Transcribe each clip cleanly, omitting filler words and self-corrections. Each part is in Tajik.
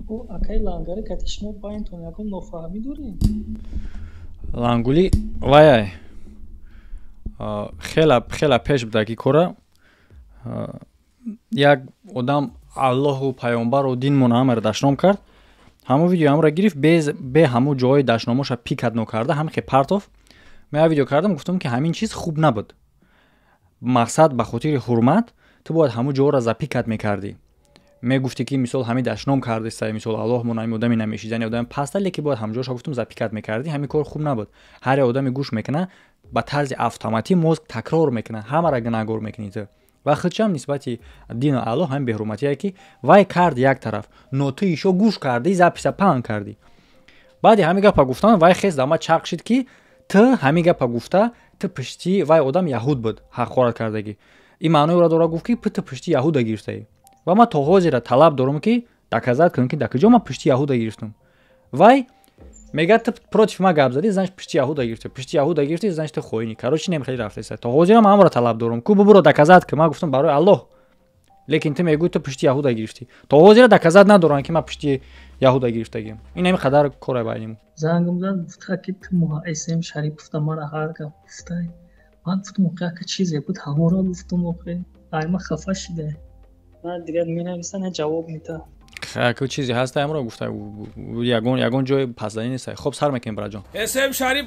او акай лангари гати шумо байнтон ягон нофаҳмӣ дорем. Лангули ваяй хела пеш будаги кора як одам Аллоҳу паёмбару динмон ҳамаро дашном кард. ҳамон видео ҳамро гирифт бе ҳамон ҷои дашномоша пикат нокарда ҳамихе партов. Мен видео кардам гуфтам ки ҳамин чиз хуб набуд. Мақсад ба хотири ҳурмат ту бояд ҳамон ҷоро запикат мекардӣ. Мегуфтӣ ки мисол ҳамин дашном кардиста, мисол Аллоҳ мон ҳамин одами намешидани одами паста, леки бояд ҳамон ҷоша гуфтам запикат мекардӣ. ҳамин кор хуб набуд. ҳар одами гӯш мекуна ба тарзи автоматӣ мозг такрор мекуна, ҳамара гунahкор мекунӣ ту. ва худчам нисбати дину Аллоҳ ҳамин беҳурматие ки вай кард як тараф, но ту ишо гӯш кардӣ, записа паҳн кардӣ. баъди ҳамин гапа гуфтан вай хес дама чақ шид ки ту ҳамин гапа гуфта ту пишти вай одам яҳуд буд, ҳақорат кардагӣ. ин маънои ора дора гуфт ки ту пишти яҳуда гирифтаӣ. ва ман то ҳозира талаб дорам ки доказат кунам ки да куҷо ман пишти яҳуда гирифтам. Вай мега ту против ман гап задӣ, значит пишти яҳуда гирифтӣ. Пишти яҳуда гирифтӣ, значит ту хоини. Короче нем хеле рафтаиста. То ҳозира ман ҳамаро талаб дорам. Ку бубуро доказат ки ман гуфтам барои Аллоҳ. Лекин ту мегӯй ту пишти яҳуда гирифтӣ. То ҳозира доказат надорам ки ман пишти яҳуда гирифтагиам. Ин ҳамин қадар кора байним. зангам зад гуфта ки ту муҳассисем Шариповда мара ҳар гап гуфтай. ман гуфтам оқе ки чизе буд ҳаморо гуфтам оқе. ай ман хафа шуда. بعد دیگه می‌نویسن جواب میده. خب چیزی هست امروز گفته یگون جای پسدنی نیست. خب سر میکنیم برای جان. اسم شریف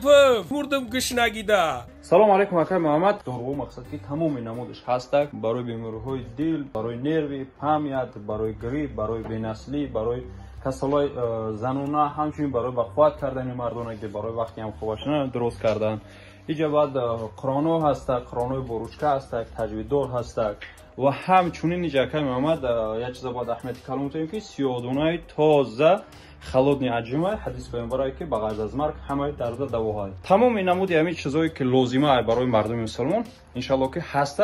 مردم گش نگیده. سلام علیکم آقای محمد. دارو مقصد که تمام نمودش هست برای بیماری‌های دل، برای نروی، پامیت، برای گریپ، برای بینسلی، برای کسالای زنونه، همچنین برای وقفات کردن مردانه که برای وقتی هم خوابشون درست کردن. اینجا بعد کرانو هست، کرانوی بروشکه هست، تجویددار هست. و همچنین اینجا که محمد یک چیز بعد احمد کلام می‌تونیم که سیادونای تازه خلودنی عجیمه حدیث پیامبره که بعد از مرگ همه درد دواهای تمام این نمودی همین چیزایی که لازمه برای مردم مسلمان ان شاء الله که هست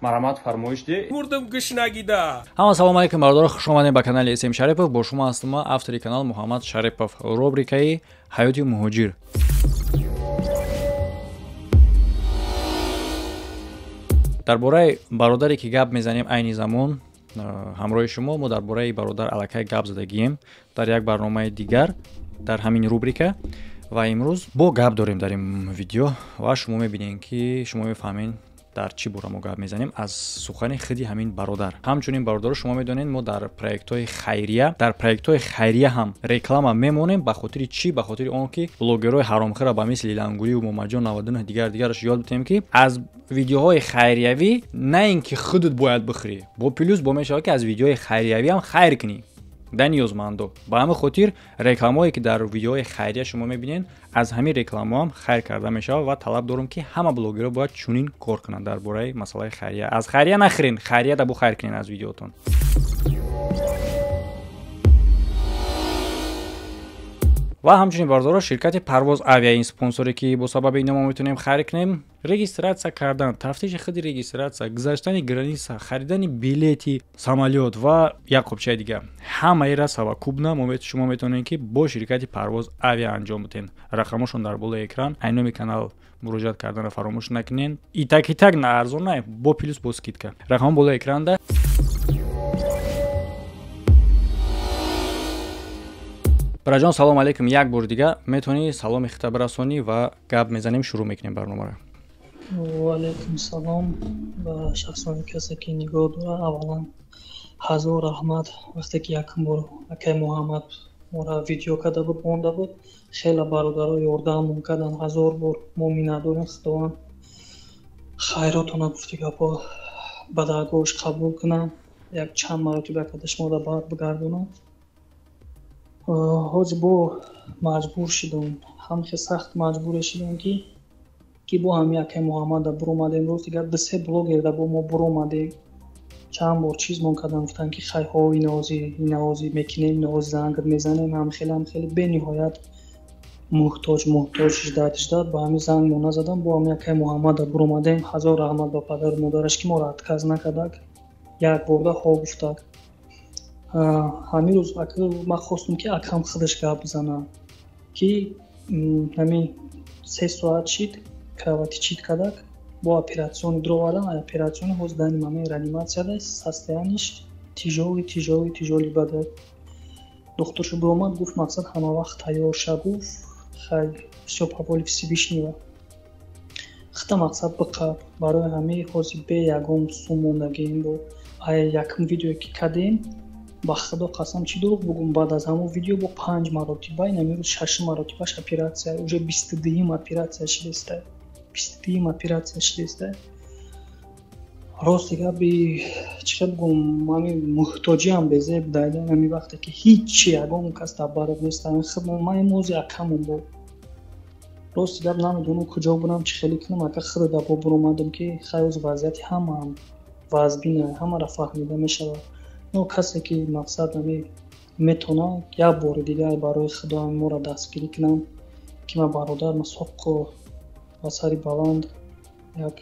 مرحمت فرمایش دی مردم گش نگیده. السلام علیکم برادر، خوش اومدین به کانال اسم شریپов. با شما هستم автори کانال محمد شریپов. رubریکای حیات مهاجر. дар бораи бародаре ки гап мезанем айни замон ҳамроҳи шумо мо дар бораи бародар аллакай гап задагием дар як барномаи дигар дар ҳамин рубрика ва имрӯз бо гап дорем дар ин видео ва шумо мебинем ки шумо мефаҳмем дар чӣ бора мо гап мезанем аз сухани худи ҳамин бародар. ҳамчунин бародаро шумо медонед мо дар проектҳои хайрия ҳам реклама мемонем. ба хотири чӣ? Ба хотири он ки блогерҳои ҳаромхӯра ба мисли Лангулию Момаҷон 99 дигараш ёд битем ки аз видеоҳои хайриявӣ на ин ки худут бояд бихӯрӣ, бо плюс бо мешавад ки аз видеоҳои хайриявӣ ҳам хайр кунӣ да ниёзмандо. ба ҳамин хотир рекламое ки дар видеоҳои хайрия шумо мебинед аз ҳамин реклама ҳам хайр карда мешавад ва талаб дорам ки ҳама блогерҳо бояд чунин кор кунанд дар бораи масъалаи хайрия. аз хайрия нахӯрен, хайрия да бо хайр кунед аз видеотон. ва ҳамчунин бародаро ширкати Парвоз Авиа ин спонсоре ки бо сабаби ин мо метавонем хайр кунем. регистратсия кардан, тафтиши худи регистратсия, гузаштани граница, харидани билети самолет ва як қопчаи дигар ҳамаира савакубна шумо метавонед ки бо ширкати Парвоз Авиа анҷом битен. рақамошон дар болои экран. айноми канал муроҷиат карданро фаромӯш накунед. итак на арзон не, бо плюс бо скидка. рақам болои экранда. браҷон салом алейкум. як бор дига метавонӣ саломи хитаб расонӣ ва гап мезанем, шурӯъ мекунем барномаро. وعلیکم سلام و شخصانی کسی که نگاه داره. اولا هزار رحمت وقتی که یکم بار اکی محمد مورا ویدیو کرده بود بونده بود خیلی برادرها یاردم کردن. هزار بار ما می‌نداریم خداوند خیراتون گفتی که با بدرگاهش قبول کنم. یک چند مرتبه کدش ما را بعد بگردونم. حاج با مجبور شدم، هم خیلی سخت مجبور شدم که با هم یکی محمد برومدیم. روز دیگر دو سه بلوگر با ما برومدیم. چند بار چیز مون کردن گفتن که خیلی ها این نوازی میکنیم، نوازی زنگ میزنیم. هم خیلی به نهایت محتاج شدت با همین زنگ مون نزدم. با هم یکی محمد برومدیم. هزار رحمت با پدر و مادرش که ما را اتکاز نکردک. یک برده ها گفتک. همین روز من خواستم که اکرم خودش گپ بزنه که همین 3 ساعت شد кровати чит кадак бо оператсиони дровардан. оператсиони ҳоздани мамаи реаниматсияда состояниш тижоли бада. духтуршо биомад гуфт мақсад ҳама вақт тайёр ша, гуфт хеле всё по воли Всевишнего. хита мақсад биқаб барои ҳамаи ҳозир бе ягон сум мондагием бо якум видеое ки кардем. ба худо қасам чӣ дурӯғ бигӯм, баъд аз ҳамон видео бо 5 маротиба ин амирӯз 6 маротибаш оператсия, уже 22 оператсия шидеста. 22 оператсия шидеста. рости габи чӣ бигӯм, мани муҳтоҷиам безеб дайда ҳамин вақте ки ҳеҷ ягон кас дар бароб неста. хидмат мани мози акамон бо. рости гап намедонам куҷо бурам, чӣ хеле кунам. ака худо дар бобур омадам ки хайоз вазъияти ҳамаам вазбина, ҳамаро фаҳмида мешавад. но касе ки мақсад метона як бори дигар барои худо моро дастгирӣ кунам ки ма бародар масоқо ва сари баланд як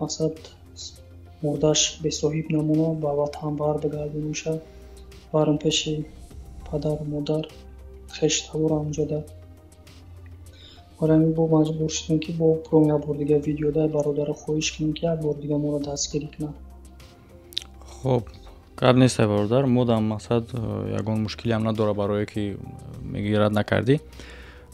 мақсад мурдаш бесоҳиб намона ба ватан барбигардонуша барам пеши падару модар хештавора онҷода. барами бо маҷбур шудем ки бо пуром як бор дига видеода бародарро хоҳиш кунем ки як бор дига моро дастгирӣ кунам. хоб гап нест бародар, мо дар мақсад ягон мушкиле ҳам надора барое ки мегирад накардӣ.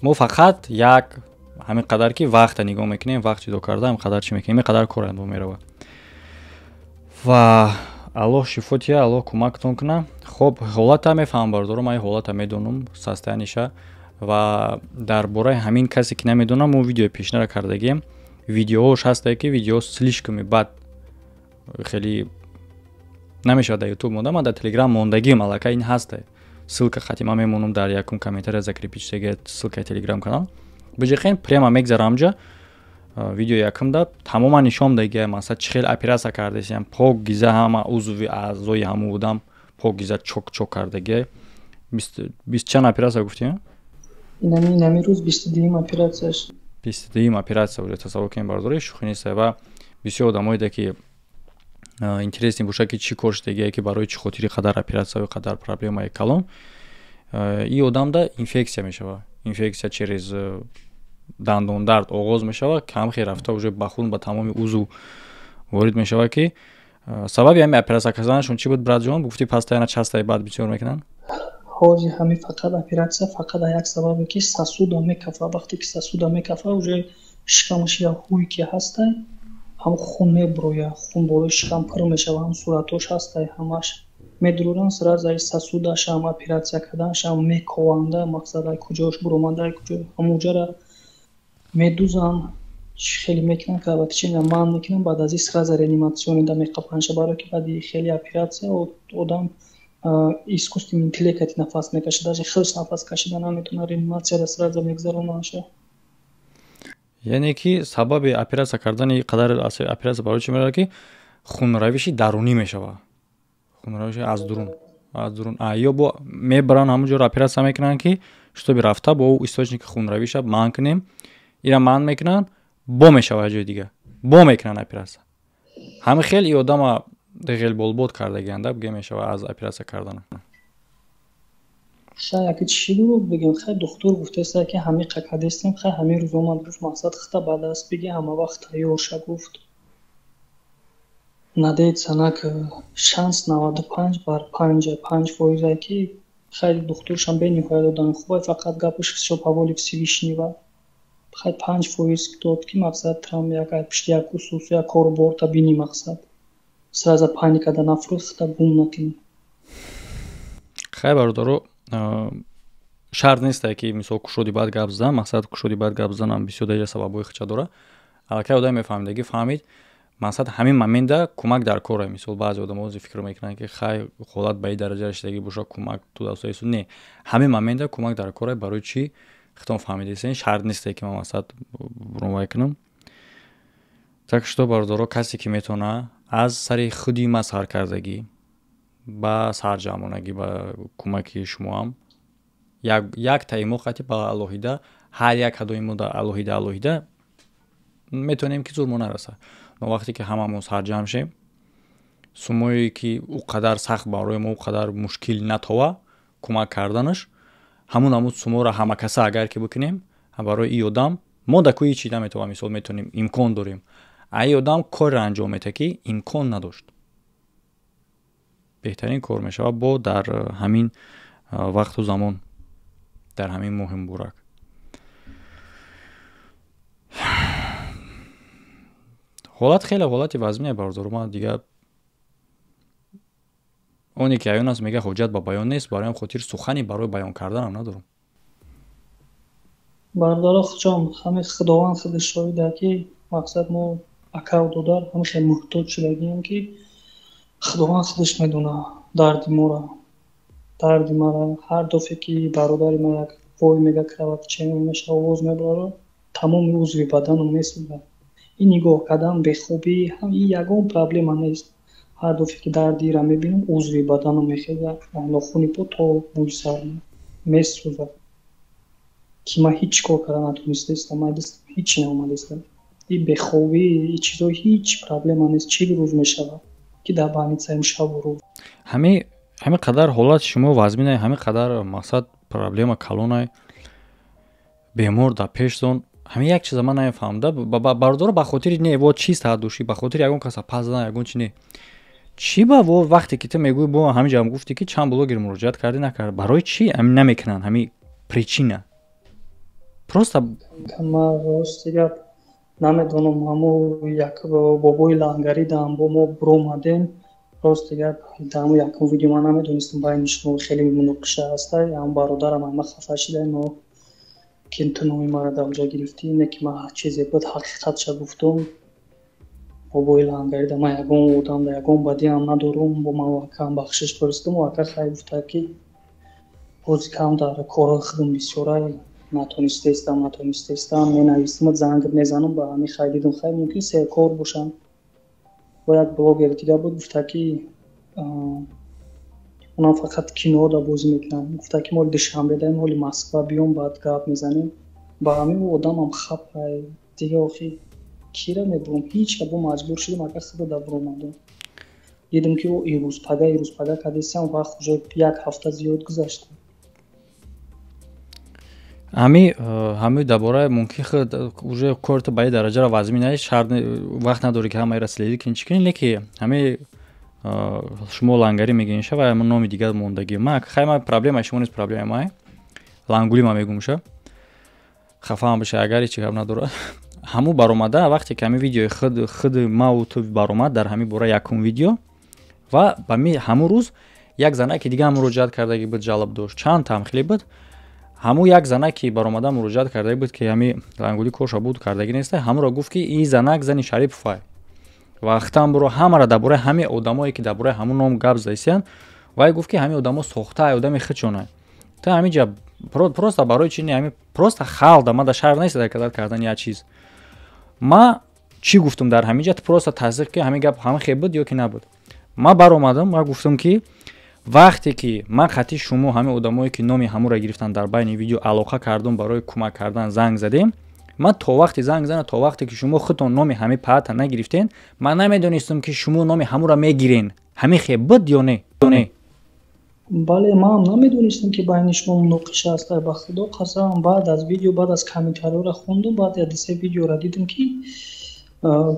мо фақат як ҳамин қадар ки вақта нигоҳ мекунем, вақт ҷудо карда ҳамин қадар чӣ мекунем, ин қадар кор андом меравад ва аллоҳ шифо тия, аллоҳ кӯмактон кунад. хоб ҳолата мефаҳмам бародаро, ман ҳолата медонам состояниша ва дар бораи ҳамин касе ки намедонам мо видеои пешнара кардагием. видеоҳош ҳастае ки видео слишкоми бад хеле намешавад дар ютуб монда. ман дар телеграм мондагием, аллакай ин ҳаста, ссилка хати ман мемонам дар якум комментария закрепичтеги ссилкаи телеграм канал. биҷиқен прямо мегзарам ҷа видео якумда тамоман нишон дагия масад чӣ хел операция кардесиям, пок гиза ҳама узви аъзои ҳамон будам пок гиза чок кардагия. 20 чанд операция гуфтем? инами рӯз 22 операцияш. 22 операция уже тасаввур кунем бардори шӯхӣ нест ва бисёр одамоида ки интересни бошад ки чӣ кор шудагие ки барои чӣ хотири қадар операция қадар проблемаи калон. ин одамда инфексия мешавад, инфексия через дандондард оғоз мешавад, камхе рафта уже ба хун ба тамоми узв ворид мешавад ки сабаби ҳамин операция карданашон чӣ буд братҷон? гуфти пастаяна частаи бад бисёр мекунанд. ҳозир ҳамин фақат операция фақат як сабабе ки сосуда мекафа. вақте ки сосуда мекафа уже шикамаш я ҳуй ки ҳастай ҳам хун меброя, хун болои шикам пур мешава, ҳам суратош ҳастай ҳамаш медуран сразу ай сосудаш ҳам операция карданаш ҳам мекованда мақсад ай куҷош буромада ай куҷо ҳамуҷара медузан хеле мекунанд ки албатта чӣ ман мекунам баъд аз ин сразу реаниматсионида меқапанша барои ки баъди хеле операция одам искусственный интеллекти нафас мекашад, даже хелс нафас кашида наметавонад, реанимацияда сразу мегзаронаша. яъне ки сабаби операция кардани қадар операция барои чӣ меравад ки хунравиши дарунӣ мешавад, хунравиши аз дурун ё бо мебаранд ҳамонҷоро операция мекунанд ки шутоби рафта бо источники хунравиша манъ кунем, ира манъ мекунанд бо мешавад ҷои дига бо мекунанд операция. ҳамин хел и одама дағел болбод кардагианда бигем мешавад аз операция кардана. хай яки чӣ дурӯғ бигем, хай духтур гуфтеста ки ҳамин қакадестем, хай ҳамин рӯз омад гуфт мақсад хита ба даст биги ҳама вақт тайёр ша гуфт. надеяд санак шанс 95/5% ки хай духтуршам бениҳоят одами хубай, фақат гапаш всё по воли Всевишнего. хай 5% дод ки мақсад трам як пишти як усус як кор борта бини мақсад сразу паникада нафрӯз хита гум накунӣ. хай бародаро шарт нестае ки мисол кушоди бад гап зан, мақсад кушоди бад гап занам бисёр дарҷа сабабҳои худша дора. аллакай одами мефаҳмидагӣ фаҳмид мақсад ҳамин момента кӯмак дар кора. мисол баъзе одамон фикр мекунанд ки хай ҳолат ба ин дараҷа расидагӣ боша кӯмак ту дастаесу. не, ҳамин момента кӯмак дар кора. барои чӣ хитон фаҳмидасен, шарт нестае ки ман мақсад буронвай кунам. так шуто бародаро касе ки метавона аз сари худи ма саркардагӣ ба сарҷамонагӣ ба кӯмаки шумоам як таимо хати ба алоҳида ҳар як ҳадои мо да алоҳида метавонем ки зур мо нараса. но вақте ки ҳамамон сарҷамъ шем, сумое ки ӯ қадар сахт барои мо ӯ қадар мушкил натова кӯмак карданаш, ҳамун суморо ҳамакаса агар ки бикунем барои ин одам мо да кӯи чӣ наметавонем, мисол метавонем имкон дорем, а ин одам корро анҷом мета ки имкон надошт. беҳтарин кор мешавад бо дар ҳамин вақту замон дар ҳамин муҳим бурак. ҳолат хеле ҳолати вазмине бардор. Ман дига оне ки аён аст мега ҳоҷат ба баён нест, бароям хотир сухани барои баён карданам надорам. бардора хуҷам ҳаме худованд худи шоҳида ки мақсад мо акав додар ҳаме хеле муҳтоҷ шудагием ки худованд худаш медона дарди мора, дарди мара. ҳар дафъе ки бародари ма як вой мега краватча меша овоз мебаро, тамоми узви баданам месӯзад. ин нигоҳ кардан бехобӣ ин ягон проблема нест. ҳар дафъе ки дардиро мебинам узви баданам мехезад, нохуни по то бӯи сар месӯзад ки ман ҳеҷ кор кардан натонистаистам, ман дастам ҳеҷ наомадастам. ин бехобӣ ин чизо ҳеҷ проблема нест. 40 рӯз мешавад ки дар больницаем шабу рӯз. ҳамин қадар ҳолати шумо вазминай, ҳамин қадар мақсад проблема калонай, бемор дар пешзон. ҳамин як чиза ман нафаҳмда. Бардора ба хотири не во чист ҳаддушӣ, ба хотири ягон каса пас задан ягон чи не. Чӣ ба во вақте ки ту мегӯӣ бо ҳаминҷа ҳам гуфтӣ ки чанд блогер муроҷиат карди накард. Барои чӣ намекунанд ҳамин причина? Просто ман рости гап намедонам. ҳамо як бобои лангаридан бо мо буромадем. рости гап дар якум видео ман намедонистам байни шумо хеле муноқиша ҳаста. ям бародарам ама хафа шида но ки ту номи мара давҷа гирифтӣ. Не ки ман ҳар чизе буд ҳақиқатша гуфтум. бобои лангарида ман ягон одам да ягон бадиам надорум. бо ман вакам бахшиш пурсидум. вака хай гуфта ки бози кам дар кораи худам бисёрай натонистаистам менависам, занг мезанам ба ҳамин хай дидам хай мумкин серкор бошам. ва як блогер дига буд гуфта ки онам фақат кинода бозӣ мекунад. гуфта ки мо душанбе дар ҳоли Москва биём баъд гап мезанем. ба ҳамин одамам хапай дига охир кира мебурам. ҳеҷ кабо маҷбур шудам ака худа буромадам. дидам ки ирӯз пага кадесам вақт уже як ҳафта зиёд гузашта. ҳами дабораи мумкин худ уже корта ба ин дараҷара вазминай шарт вақт надорӣ ки ҳамаира следӣ кунӣ чӣ кунӣ. леки ҳами шумо лангарӣ мегӯен ша ва номи дигар мондагӣ. ман хайма проблема шумо нест, проблема май лангули ма мегӯм ша хафаам биша агар ҳеҷ гап надорад. ҳаму баромада вақте ки ҳамин видеои худ мау ту баромад дар ҳамин бора якум видео ва ба ми ҳамун рӯз як занаки дига муроҷиат кардаги буд, ҷалб дошт, чанд тамхили буд. ҳаму як занаки баромада муроҷиат кардаги буд ки ҳамин лангули коша буд кардаги неста. ҳамуро гуфт ки ин занак зани Шариповай. вақтан буро ҳамара дар бораи ҳамин одамое ки дар бораи ҳамун ном гап зайсиян. вай гуфт ки ҳамин одамо сохтаа одами хичонай. та ҳаминҷа просто барои чӣ не ҳамин просто халда ма дар шаҳр неистада кадар кардан як чиз. ма чӣ гуфтам дар ҳаминҷа просто тасдиқ ки ҳамин гап ҳамин хеб буд ё ки набуд. ма баромадам ва гуфтам ки вақте ки ман хати шумо ҳамин одамое ки номи ҳамуро гирифтан дар байни видео алоқа кардам барои кӯмак кардан занг задем. ман то вақти занг зана то вақте ки шумо худтон номи ҳамин паата нагирифтен ман намедонистам ки шумо номи ҳамуро мегирен. ҳамин хеб буд ё не? бале ман намедонистам ки байни шумо муноқиша аст. ба худо қасам баъд аз видео баъд аз комментариёро хондум баъд яд-се видеоро дидам ки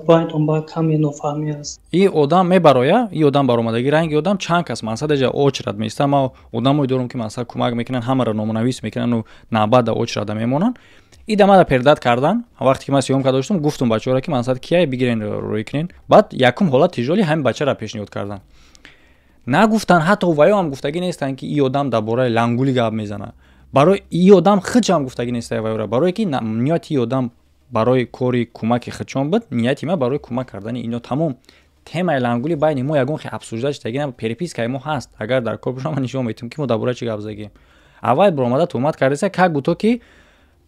байнтон ба каме нофаҳмӣ аст. ин одам мебароя, ин одам баромадаги ранги одам чанд кас мақсадеҷа очрад меистам. ма одамое дорум ки мақсад кӯмак мекунанд, ҳамаро номунавис мекунанду навбада очрада мемонанд. идамада пердад кардан. вақте ки ман сиёмка доштам гуфтам бачаҳоро ки мақсад кияй бигирен рӯй кунен. баъд якум ҳолат тиҷолӣ ҳамин бачаро пешниҳод кардан. нагуфтан ҳатто ваё ҳам гуфтагӣ нестанд ки ин одам дар бораи лангули гап мезанад. барои ин одам худш ҳам гуфтагӣ нестанд ваёра. барое ки ниёти ин одам барои кори кӯмаки худшон буд. нияти ма барои кӯмак кардани ино тамом. темаи лангули байни мо ягон хе абсурда шидагӣ на перепискаи мо ҳаст. агар дар кор бошам ман нишон медиҳам ки мо дар бораи чӣ гап задагем. аввал баромада тӯҳмат кардеса как буто ки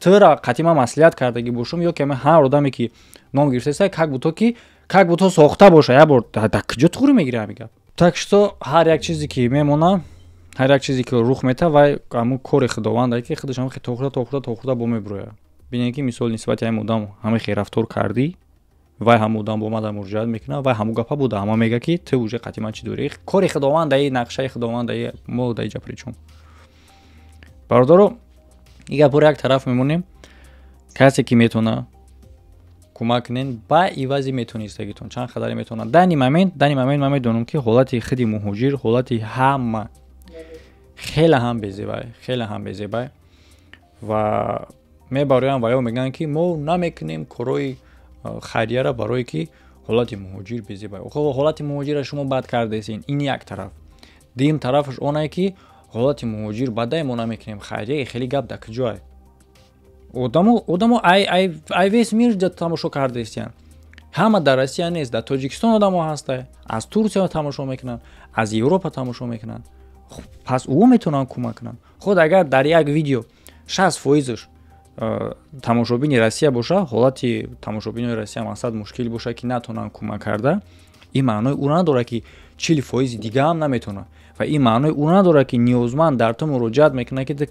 тура қатима маслиҳат кардаги бошум ё ки ҳар одаме ки ном гирифтеса как буто сохта боша як бор дар куҷо туғри мегирӣ ҳамин гап. так что ҳар як чизе ки мемона, ҳар як чизе ки рух мета вай ҳамун кори худованд ки худаш ҳам тохурда бо мебурояд. бинед ки мисол нисбати ҳамин одам ҳамин хе рафтор кардӣ, вай ҳамун одам бо ма дар муроҷиат мекунад, вай ҳамун гапа буда, ама мега ки ту уже қатиман чӣ дорӣ. кори худованд даи нақшаи худованд даи мо даи ҷа причум. бародаро ин гапро як тараф мемонем. касе ки метона кӯмак кунен ба ивази метонистагитон чанд қадаре метонад. дани момент ман медонам ки ҳолати худи муҳоҷир, ҳолати ҳама خیلی هم بزیبای خیلی هم بزیبای و میبرایم و یا میگن که ما نمیکنیم کارهای خیریه را برای که حالت مهاجر بزیبای. خب حالت مهاجر را شما بد کردین، این یک طرف. دیم طرفش اونه که حالت مهاجر بده ما نمیکنیم خیریه، خیلی گپ در کجای. آدمو ای ویس میر جد تماشا کردین. همه در روسیه نیست، در تاجیکستان آدمو هسته، از ترکیه تماشا میکنن، از اروپا تماشا میکنن. پس او میتونن کمک کنن. خود اگر در یک ویدیو 60% تماشابین روسیه باشه، حالت تماشابین روسیه مقصد مشکل باشه که نتونن کمک کرده، این معنی اون نداره که 40% دیگه هم نمیتونه و این معنی اون نداره که نیازمند در تو مراجعت میکنه که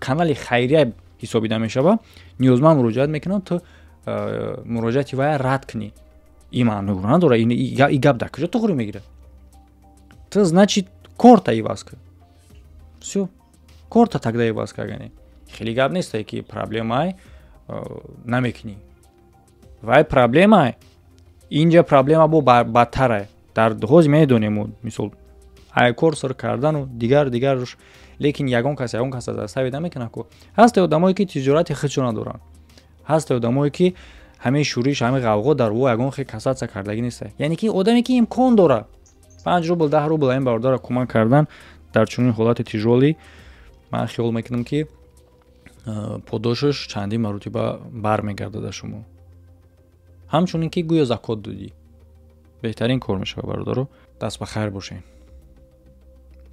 کانال خیریه حسابیده میشه و نیازمند مراجعت میکنه تو مراجعتی وای رد کنی. این معنی اون نداره. این گپ در کجا تو میگیره؟ تو значит корта и васка. Все. Корта тогда и васка гани. خیلی گپ نیست که پرابلمای نمیکنی. وای پرابلمای اینجا پرابلم با بدتره. در حوز میدونیم مثلا ای کورسر کردن و دیگرش لیکن یگان کس از دست نمیکنه که هست آدمایی که تجارت خودشون ندارن. هست آدمایی که همه شورش همه غوغا در او یگان خیلی کسات کردگی نیست. یعنی که آدمی که امکان داره 5 روبل 10 روبل این باردار کمک کردن در چنین حالت تیجولی، من خیال میکنم که پاداشش چندین مرتبه برمیگرده در شما. همچنین که گویا زکات دادی بهترین کار میشه باردارو. دست به خیر باشین.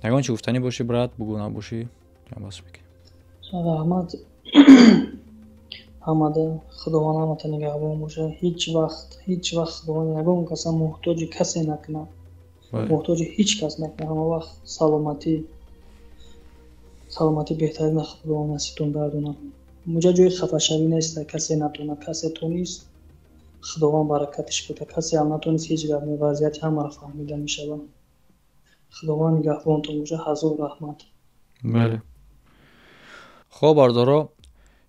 اگه چی گفتنی باشه برات بگو، نباشی جان بس میگم. رحمت آمده خداوند ما نگهبان باشه. هیچ وقت خداوند نگم کسی محتاج کسی نکنه. محتاج هیچ کس نکنه. همه وقت سلامتی بهترین خداوند نصیبتون گردونه. مجا جای خفه شوی نیست. کسی نتونه، کسی تو نیست. خداوند برکتش بده. کسی هم نتونست هیچ گپ وضعیت همه را فهمیده میشه. خداوند نگهبانتون باشه. هزار رحمت. بله. خب باردارو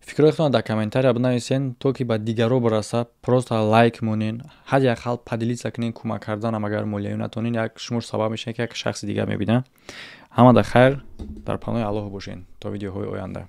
فکرایتون در کامنتاری بنویسین تا که به دیگرو برسه. پروستا لایک مونین. هر یک حال پدیلیت کنین کمک کردن هم اگر مولیو نتونین یک شمور سبب میشه که یک شخص دیگه میبینه. همه در خیر در پناه الله باشین تا ویدیوهای آینده.